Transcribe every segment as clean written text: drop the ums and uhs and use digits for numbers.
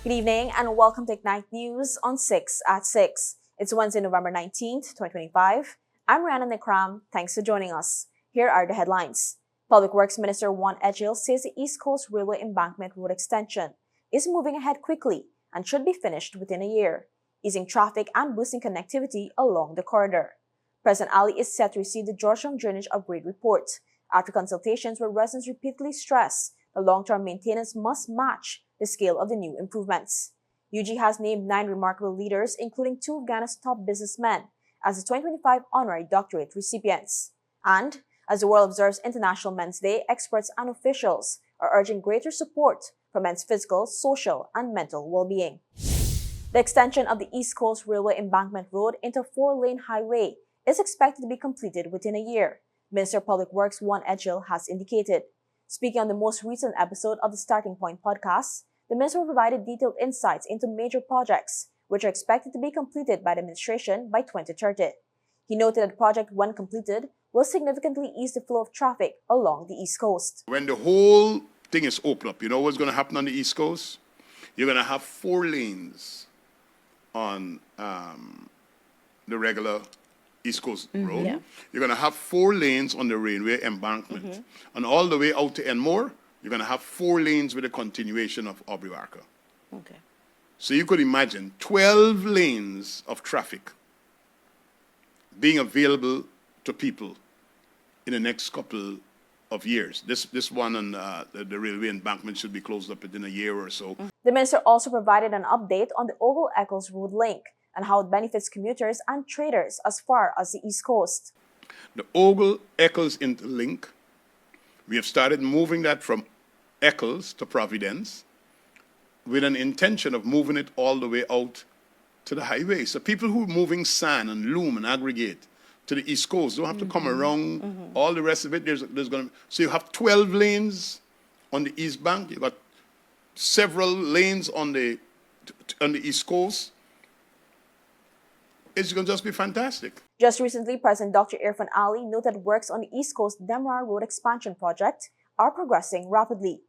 Good evening and welcome to Ignite News on 6 at 6. It's Wednesday, November 19th, 2025. I'm Rihanna Nikram. Thanks for joining us. Here are the headlines. Public Works Minister Juan Edgil says the East Coast Railway Embankment Road extension is moving ahead quickly and should be finished within a year, easing traffic and boosting connectivity along the corridor. President Ali is set to receive the Georgetown Drainage Upgrade Report after consultations where residents repeatedly stress the long-term maintenance must match the scale of the new improvements. UG has named 9 remarkable leaders, including 2 of Ghana's top businessmen, as the 2025 honorary doctorate recipients. And as the world observes International Men's Day, experts and officials are urging greater support for men's physical, social, and mental well-being. The extension of the East Coast Railway Embankment Road into a 4-lane highway is expected to be completed within a year, Minister of Public Works Juan Edgil has indicated. Speaking on the most recent episode of the Starting Point podcast, the minister provided detailed insights into major projects, which are expected to be completed by the administration by 2030. He noted that the project, when completed, will significantly ease the flow of traffic along the East Coast. When the whole thing is open up, you know what's going to happen on the East Coast? You're going to have 4 lanes on the regular East Coast Road. Yeah. You're going to have 4 lanes on the railway embankment. And all the way out to Enmore, you're going to have 4 lanes with a continuation of Aubrey Barker. Okay. So you could imagine 12 lanes of traffic being available to people in the next couple of years. This one on the railway embankment should be closed up within a year or so. The minister also provided an update on the Ogle Eccles Road link and how it benefits commuters and traders as far as the East Coast. The Ogle Eccles interlink, we have started moving that from Eccles to Providence with an intention of moving it all the way out to the highway. So people who are moving sand and loom and aggregate to the East Coast don't have to come around all the rest of it. There's going to, so you have 12 lanes on the East Bank. You've got several lanes on the East Coast. It's going to just be fantastic. Just recently, President Dr. Irfan Ali noted works on the East Coast Demerara Road Expansion Project are progressing rapidly.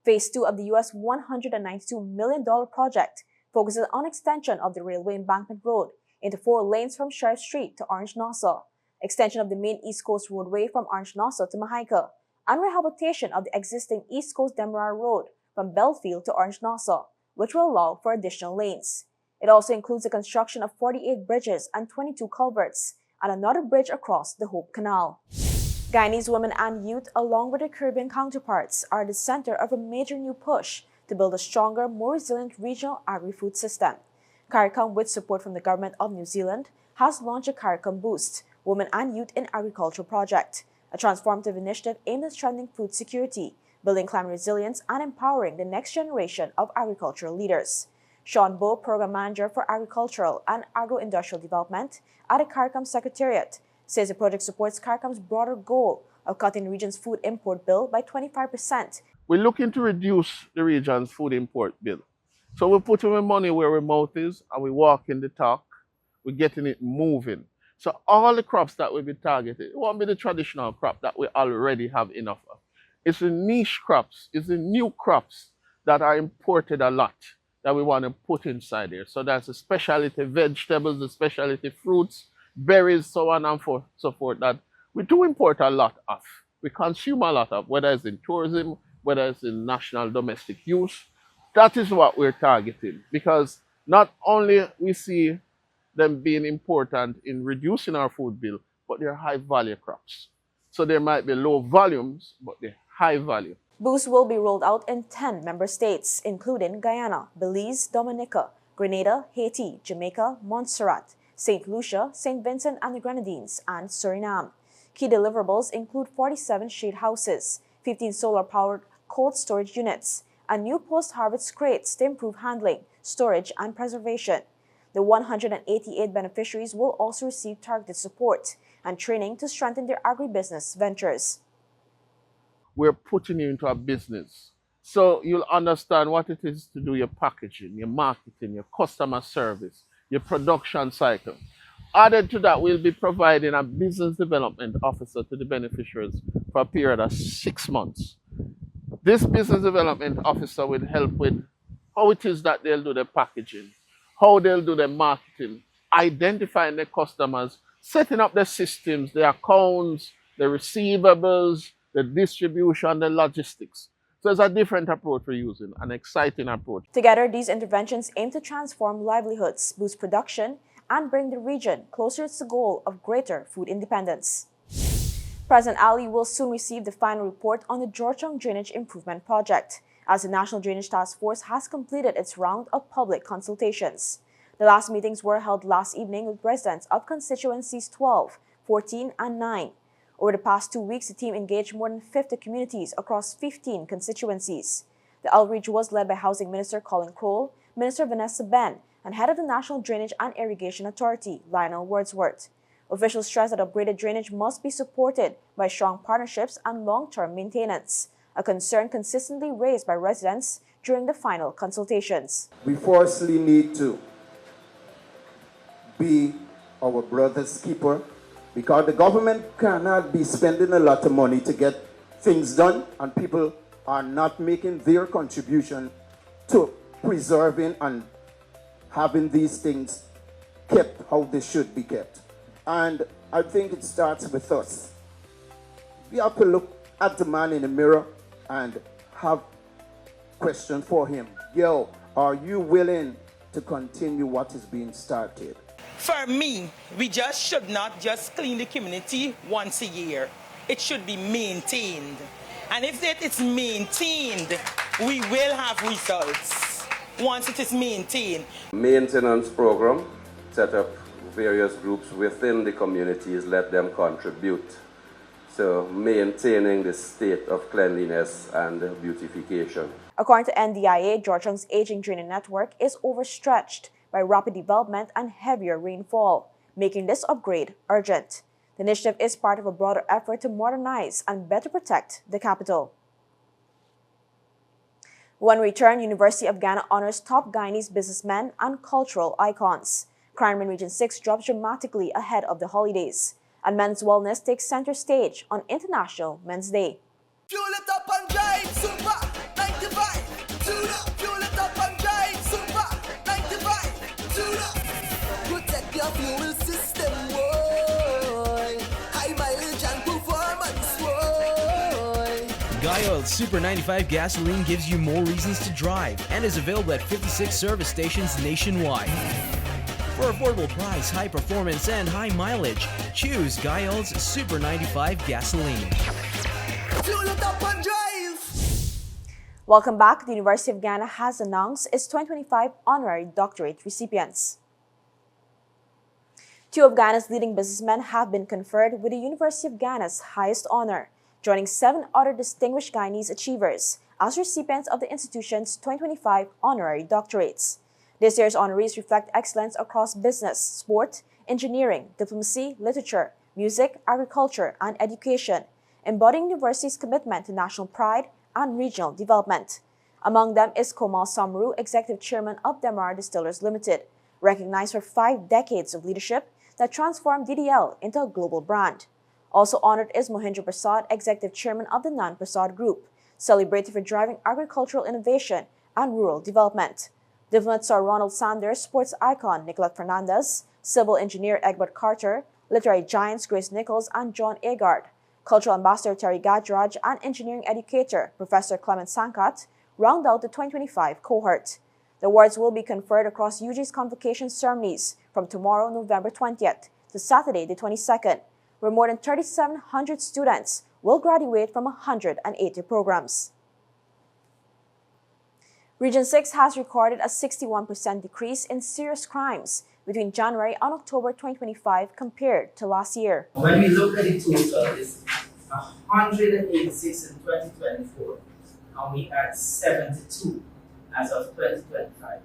Phase 2 of the U.S. $192 million project focuses on extension of the railway embankment road into 4 lanes from Sheriff Street to Orange-Nassau, extension of the main East Coast roadway from Orange-Nassau to Mahaika, and rehabilitation of the existing East Coast Demerara Road from Belfield to Orange-Nassau, which will allow for additional lanes. It also includes the construction of 48 bridges and 22 culverts, and another bridge across the Hope Canal. Guyanese women and youth, along with their Caribbean counterparts, are the center of a major new push to build a stronger, more resilient regional agri-food system. CARICOM, with support from the Government of New Zealand, has launched a CARICOM Boost, Women and Youth in Agriculture project, a transformative initiative aimed at strengthening food security, building climate resilience, and empowering the next generation of agricultural leaders. Sean Bowe, Program Manager for Agricultural and Agro-Industrial Development at the CARICOM Secretariat, says the project supports CARICOM's broader goal of cutting the region's food import bill by 25%. We're looking to reduce the region's food import bill. So we're putting our money where our mouth is and we're walking the talk. We're getting it moving. So all the crops that will be targeted, it won't be the traditional crop that we already have enough of. It's the niche crops, it's the new crops that are imported a lot that we want to put inside there. So that's the specialty vegetables, the specialty fruits, berries, so on and so forth, that we do import a lot of. We consume a lot of, whether it's in tourism, whether it's in national domestic use. That is what we're targeting, because not only we see them being important in reducing our food bill, but they're high value crops. So there might be low volumes, but they're high value. Boost will be rolled out in 10 member states, including Guyana, Belize, Dominica, Grenada, Haiti, Jamaica, Montserrat, St. Lucia, St. Vincent and the Grenadines, and Suriname. Key deliverables include 47 shade houses, 15 solar-powered cold storage units, and new post-harvest crates to improve handling, storage, and preservation. The 188 beneficiaries will also receive targeted support and training to strengthen their agribusiness ventures. We're putting you into a business, so you'll understand what it is to do your packaging, your marketing, your customer service, your production cycle. Added to that, we'll be providing a business development officer to the beneficiaries for a period of 6 months. This business development officer will help with how it is that they'll do the packaging, how they'll do the marketing, identifying the customers, setting up the systems, the accounts, the receivables, the distribution, the logistics. So it's a different approach we're using, an exciting approach. Together, these interventions aim to transform livelihoods, boost production, and bring the region closer to the goal of greater food independence. President Ali will soon receive the final report on the Georgetown Drainage Improvement Project, as the National Drainage Task Force has completed its round of public consultations. The last meetings were held last evening with residents of constituencies 12, 14, and 9. Over the past 2 weeks, the team engaged more than 50 communities across 15 constituencies. The outreach was led by Housing Minister Colin Crowell, Minister Vanessa Ben, and Head of the National Drainage and Irrigation Authority, Lionel Wordsworth. Officials stressed that upgraded drainage must be supported by strong partnerships and long-term maintenance, a concern consistently raised by residents during the final consultations. We firstly need to be our brother's keeper, because the government cannot be spending a lot of money to get things done and people are not making their contribution to preserving and having these things kept how they should be kept. And I think it starts with us. We have to look at the man in the mirror and have questions for him. Yo, are you willing to continue what is being started? For me, we just should not just clean the community once a year. It should be maintained. And if it's maintained, we will have results once it is maintained. Maintenance program, set up various groups within the communities, let them contribute. So maintaining the state of cleanliness and beautification. According to NDIA, Georgetown's aging drainage network is overstretched by rapid development and heavier rainfall, making this upgrade urgent. The initiative is part of a broader effort to modernize and better protect the capital. When returned, University of Ghana honors top Guyanese businessmen and cultural icons. Crime in Region 6 drops dramatically ahead of the holidays, and men's wellness takes center stage on International Men's Day. Fuel it up and drive, super 95. Fuel it up and drive, super 95. Protect your fuel system, boy. High mileage and performance, boy. Guy Oil's Super 95 gasoline gives you more reasons to drive and is available at 56 service stations nationwide. For affordable price, high performance, and high mileage, choose Guy Oil's Super 95 gasoline. Fuel it up and drive. Welcome back. The University of Ghana has announced its 2025 honorary doctorate recipients. Two of Ghana's leading businessmen have been conferred with the University of Ghana's highest honor, joining 7 other distinguished Guyanese achievers as recipients of the institution's 2025 honorary doctorates. This year's honorees reflect excellence across business, sport, engineering, diplomacy, literature, music, agriculture, and education, embodying the university's commitment to national pride and regional development. Among them is Komal Samru, Executive Chairman of Demar Distillers Limited, recognized for 5 decades of leadership that transformed DDL into a global brand. Also honored is Mohindra Prasad, Executive Chairman of the Nan Prasad Group, celebrated for driving agricultural innovation and rural development. Diplomats are Ronald Sanders, sports icon Nicolette Fernandez, civil engineer Egbert Carter, literary giants Grace Nichols and John Agard, cultural ambassador Terry Gajraj, and engineering educator Professor Clement Sankat round out the 2025 cohort. The awards will be conferred across UG's convocation ceremonies from tomorrow, November 20th, to Saturday, the 22nd, where more than 3,700 students will graduate from 180 programs. Region 6 has recorded a 61% decrease in serious crimes between January and October 2025 compared to last year. When we look at the total, it's 186 in 2024, and we had 72 as of 2025.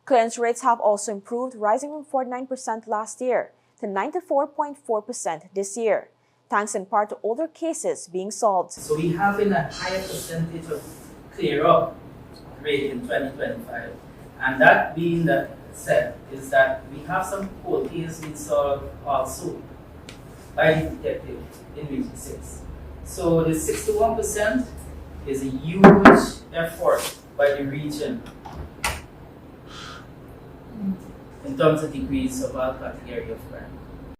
Clearance rates have also improved, rising from 49% last year to 94.4% this year, thanks in part to older cases being solved. So we have in a higher percentage of clear-up rate in 2025, and that being that said, is that we have some cold cases being solved also by the detective in Region 6. So the 61% is a huge effort by the region in terms of degrees of all category of crime.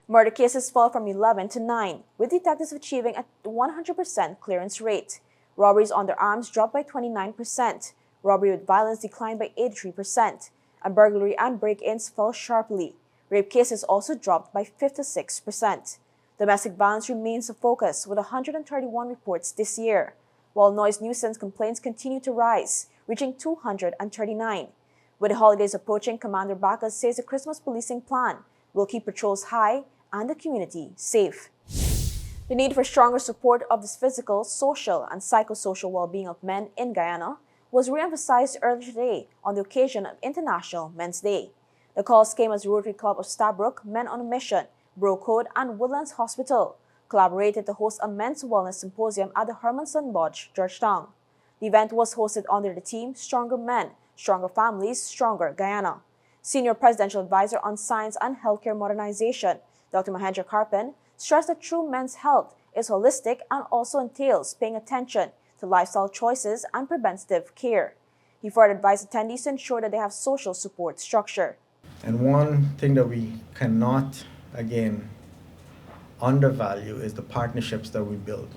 Murder cases fell from 11 to 9, with detectives achieving a 100% clearance rate. Robberies on their arms dropped by 29%. Robbery with violence declined by 83%. And burglary and break-ins fell sharply. Rape cases also dropped by 56%. Domestic violence remains a focus, with 131 reports this year, while noise nuisance complaints continue to rise, reaching 239. With the holidays approaching, Commander Bacchus says the Christmas policing plan will keep patrols high and the community safe. The need for stronger support of the physical, social, and psychosocial well-being of men in Guyana was re-emphasized earlier today on the occasion of International Men's Day. The calls came as Rotary Club of Stabroek, Men on a Mission, Bro Code, and Woodlands Hospital collaborated to host a men's wellness symposium at the Hermanson Lodge, Georgetown. The event was hosted under the theme Stronger Men, Stronger Families, Stronger Guyana. Senior Presidential Advisor on Science and Healthcare Modernization, Dr. Mahendra Karpan, stressed that true men's health is holistic and also entails paying attention to lifestyle choices and preventative care. He further advised attendees to ensure that they have social support structure. And one thing that we cannot, again, undervalue is the partnerships that we build.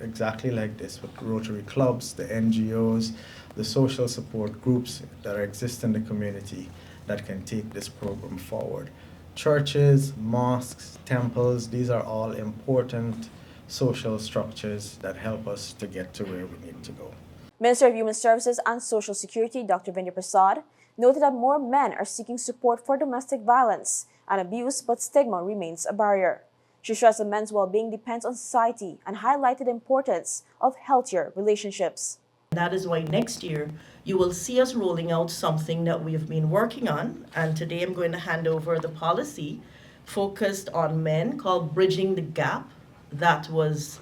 Exactly like this with Rotary clubs, the NGOs, the social support groups that exist in the community that can take this program forward. Churches, mosques, temples, these are all important social structures that help us to get to where we need to go. Minister of Human Services and Social Security, Dr. Vinder Prasad, noted that more men are seeking support for domestic violence and abuse, but stigma remains a barrier. She stressed that men's well-being depends on society and highlighted the importance of healthier relationships. That is why next year you will see us rolling out something that we have been working on, and today I'm going to hand over the policy focused on men called Bridging the Gap that was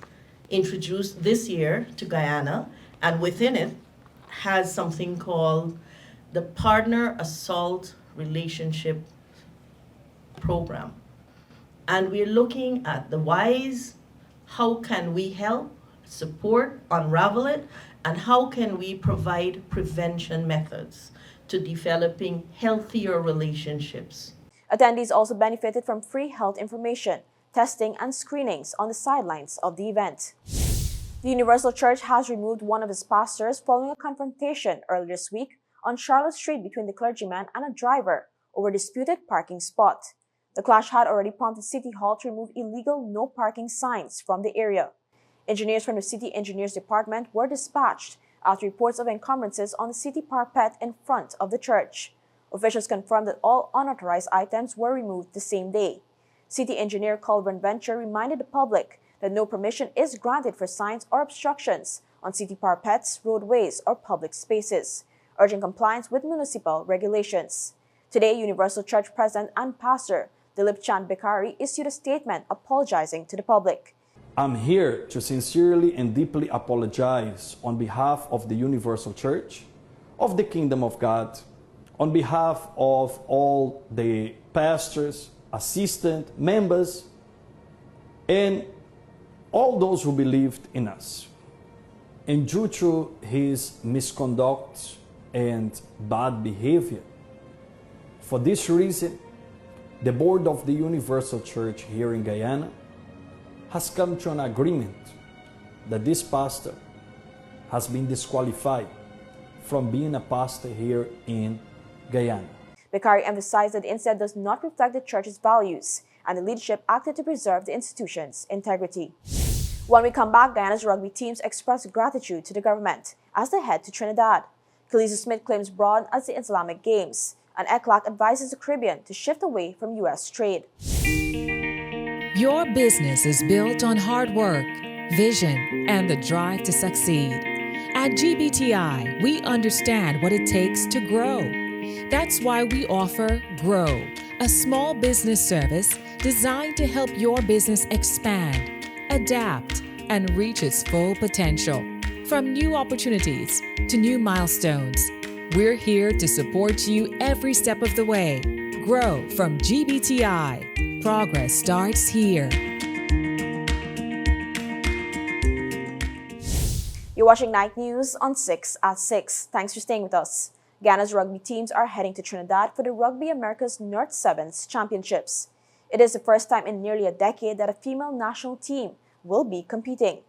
introduced this year to Guyana, and within it has something called the Partner Assault Relationship Program. And we're looking at the whys, how can we help, support, unravel it, and how can we provide prevention methods to developing healthier relationships. Attendees also benefited from free health information, testing, and screenings on the sidelines of the event. The Universal Church has removed one of its pastors following a confrontation earlier this week on Charlotte Street between the clergyman and a driver over a disputed parking spot. The clash had already prompted City Hall to remove illegal no parking signs from the area. Engineers from the City Engineers Department were dispatched after reports of encumbrances on the city parapet in front of the church. Officials confirmed that all unauthorized items were removed the same day. City Engineer Culverin Venture reminded the public that no permission is granted for signs or obstructions on city parapets, roadways, or public spaces, urging compliance with municipal regulations. Today, Universal Church President and Pastor Dilip Chand Bekkari issued a statement apologizing to the public. I'm here to sincerely and deeply apologize on behalf of the Universal Church, of the Kingdom of God, on behalf of all the pastors, assistant, members, and all those who believed in us. And due to his misconduct and bad behavior, for this reason, the board of the Universal Church here in Guyana has come to an agreement that this pastor has been disqualified from being a pastor here in Guyana. Bekkari emphasized that the incident does not reflect the church's values, and the leadership acted to preserve the institution's integrity. When we come back, Guyana's rugby teams expressed gratitude to the government as they head to Trinidad. Khaleesi Smith claims broad as the Islamic Games, and ECLAC advises the Caribbean to shift away from U.S. trade. Your business is built on hard work, vision, and the drive to succeed. At GBTI, we understand what it takes to grow. That's why we offer Grow, a small business service designed to help your business expand, adapt, and reach its full potential. From new opportunities to new milestones, we're here to support you every step of the way. Grow from GBTI. Progress starts here. You're watching Night News on 6 at 6. Thanks for staying with us. Ghana's rugby teams are heading to Trinidad for the Rugby America's North Sevens Championships. It is the first time in nearly a decade that a female national team will be competing.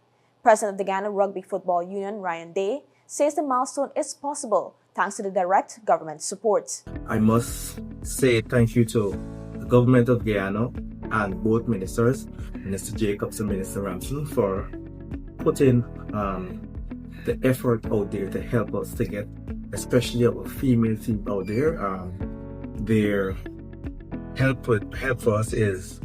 President of the Ghana Rugby Football Union, Ryan Day, says the milestone is possible thanks to the direct government support. I must say thank you to the government of Guyana and both ministers, Minister Jacobs and Minister Ramson, for putting the effort out there to help us to get, especially our female team out there. Their help for us is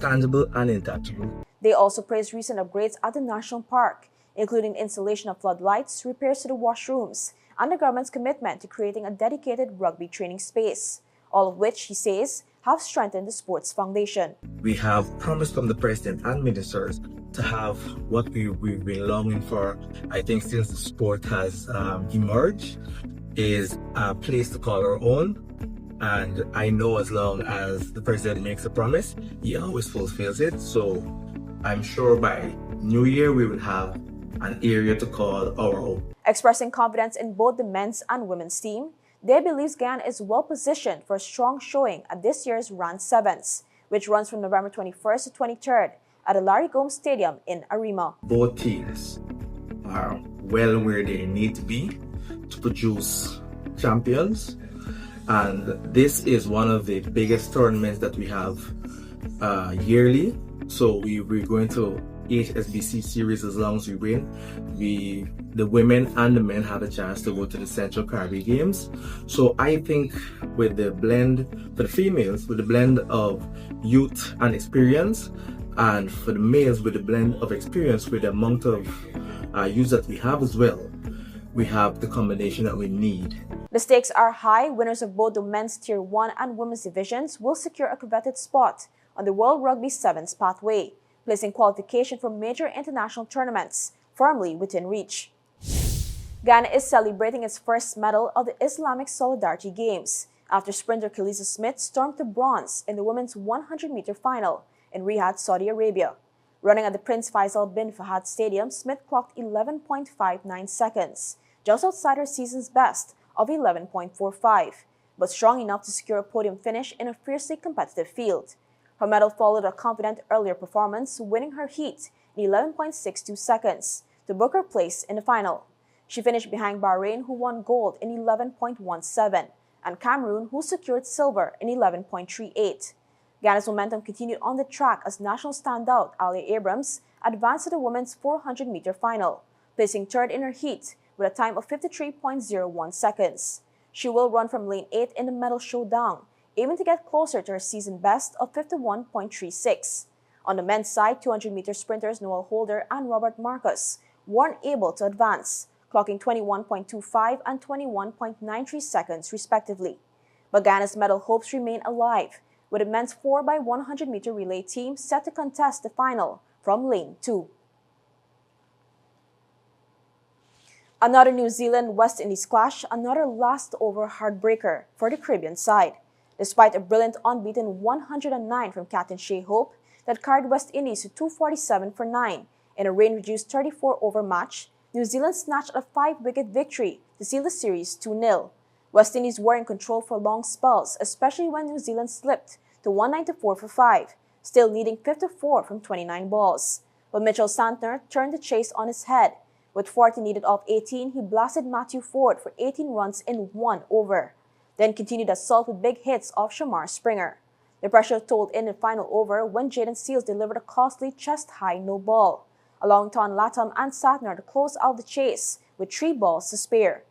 tangible and intangible. They also praised recent upgrades at the National Park, including installation of floodlights, repairs to the washrooms, and the government's commitment to creating a dedicated rugby training space, all of which, he says, have strengthened the sports foundation. We have promised from the president and ministers to have what we've been longing for, I think, since the sport has emerged, is a place to call our own. And I know as long as the president makes a promise, he always fulfills it. So I'm sure by New Year we will have an area to call our own. Expressing confidence in both the men's and women's team, they believes Ghana is well positioned for a strong showing at this year's Round Sevens, which runs from November 21st to 23rd at the Larry Gomes Stadium in Arima. Both teams are well where they need to be to produce champions, and this is one of the biggest tournaments that we have yearly. So we're going to 8 SBC series as long as we win. The women and the men have a chance to go to the Central Caribbean Games. So I think with the blend for the females, with the blend of youth and experience, and for the males with the blend of experience with the amount of youth that we have as well, we have the combination that we need. The stakes are high. Winners of both the men's Tier 1 and women's divisions will secure a coveted spot on the World Rugby Sevens pathway, placing qualification for major international tournaments firmly within reach. Ghana is celebrating its first medal of the Islamic Solidarity Games after sprinter Khaleesa Smith stormed to bronze in the women's 100-meter final in Riyadh, Saudi Arabia. Running at the Prince Faisal bin Fahad Stadium, Smith clocked 11.59 seconds, just outside her season's best of 11.45, but strong enough to secure a podium finish in a fiercely competitive field. Her medal followed a confident earlier performance, winning her heat in 11.62 seconds to book her place in the final. She finished behind Bahrain, who won gold in 11.17, and Cameroon, who secured silver in 11.38. Ghana's momentum continued on the track as national standout Ali Abrams advanced to the women's 400-meter final, placing third in her heat with a time of 53.01 seconds. She will run from lane 8 in the medal showdown, aiming to get closer to her season best of 51.36. On the men's side, 200-meter sprinters Noel Holder and Robert Marcus weren't able to advance, clocking 21.25 and 21.93 seconds respectively. But Ghana's medal hopes remain alive, with the men's 4x100-meter relay team set to contest the final from lane 2. Another New Zealand-West Indies clash, another last-over heartbreaker for the Caribbean side. Despite a brilliant unbeaten 109 from Captain Shea Hope that carried West Indies to 247 for 9 in a rain-reduced 34-over match, New Zealand snatched a 5-wicket victory to seal the series 2-0. West Indies were in control for long spells, especially when New Zealand slipped to 194 for 5, still needing 54 from 29 balls. But Mitchell Santner turned the chase on his head. With 40 needed off 18, he blasted Matthew Ford for 18 runs in 1 over. Then continued assault with big hits off Shamar Springer. The pressure told in the final over when Jaden Seals delivered a costly chest-high no ball, allowing Ton Latham and Santner to close out the chase with 3 balls to spare.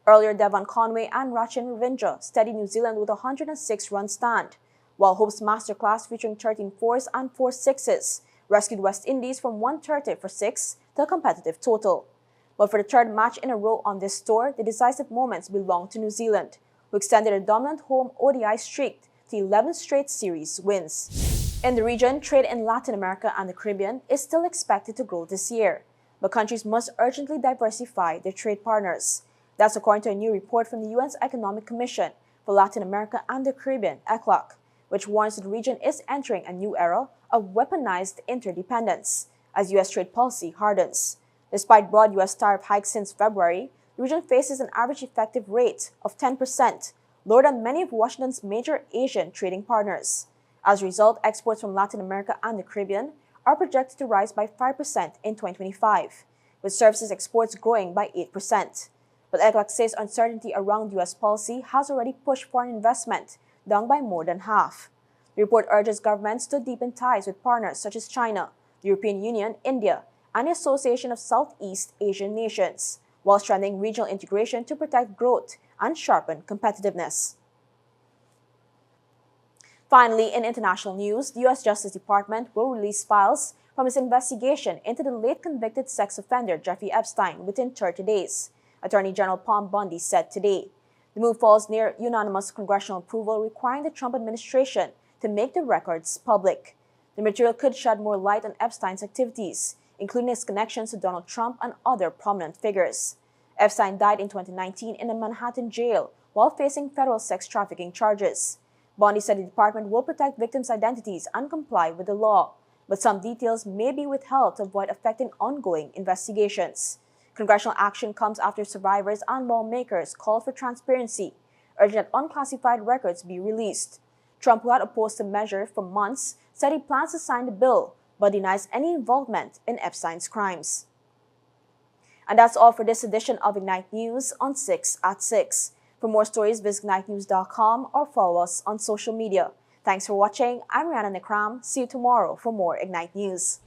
Earlier, Devon Conway and Rachin Ravindra steadied New Zealand with a 106-run stand, while Hope's masterclass featuring 13 fours and 4 sixes rescued West Indies from 130 for 6 to a competitive total. But for the third match in a row on this tour, the decisive moments belonged to New Zealand, who extended a dominant home ODI streak to 11 straight series wins. In the region, trade in Latin America and the Caribbean is still expected to grow this year, but countries must urgently diversify their trade partners. That's according to a new report from the UN's Economic Commission for Latin America and the Caribbean, ECLAC, which warns the region is entering a new era of weaponized interdependence as U.S. trade policy hardens. Despite broad U.S. tariff hikes since February, the region faces an average effective rate of 10%, lower than many of Washington's major Asian trading partners. As a result, exports from Latin America and the Caribbean are projected to rise by 5% in 2025, with services exports growing by 8%. But ECLAC says uncertainty around U.S. policy has already pushed foreign investment down by more than half. The report urges governments to deepen ties with partners such as China, the European Union, India, and the Association of Southeast Asian Nations, while strengthening regional integration to protect growth and sharpen competitiveness. Finally, in international news, the U.S. Justice Department will release files from its investigation into the late convicted sex offender Jeffrey Epstein within 30 days, Attorney General Pam Bondi said today. The move falls near unanimous congressional approval requiring the Trump administration to make the records public. The material could shed more light on Epstein's activities, including his connections to Donald Trump and other prominent figures. Epstein died in 2019 in a Manhattan jail while facing federal sex trafficking charges. Bondi said the department will protect victims' identities and comply with the law, but some details may be withheld to avoid affecting ongoing investigations. Congressional action comes after survivors and lawmakers called for transparency, urging that unclassified records be released. Trump, who had opposed the measure for months, said he plans to sign the bill, but denies any involvement in Epstein's crimes. And that's all for this edition of Ignite News on 6 at 6. For more stories, visit ignitenews.com or follow us on social media. Thanks for watching. I'm Rihanna Nekram. See you tomorrow for more Ignite News.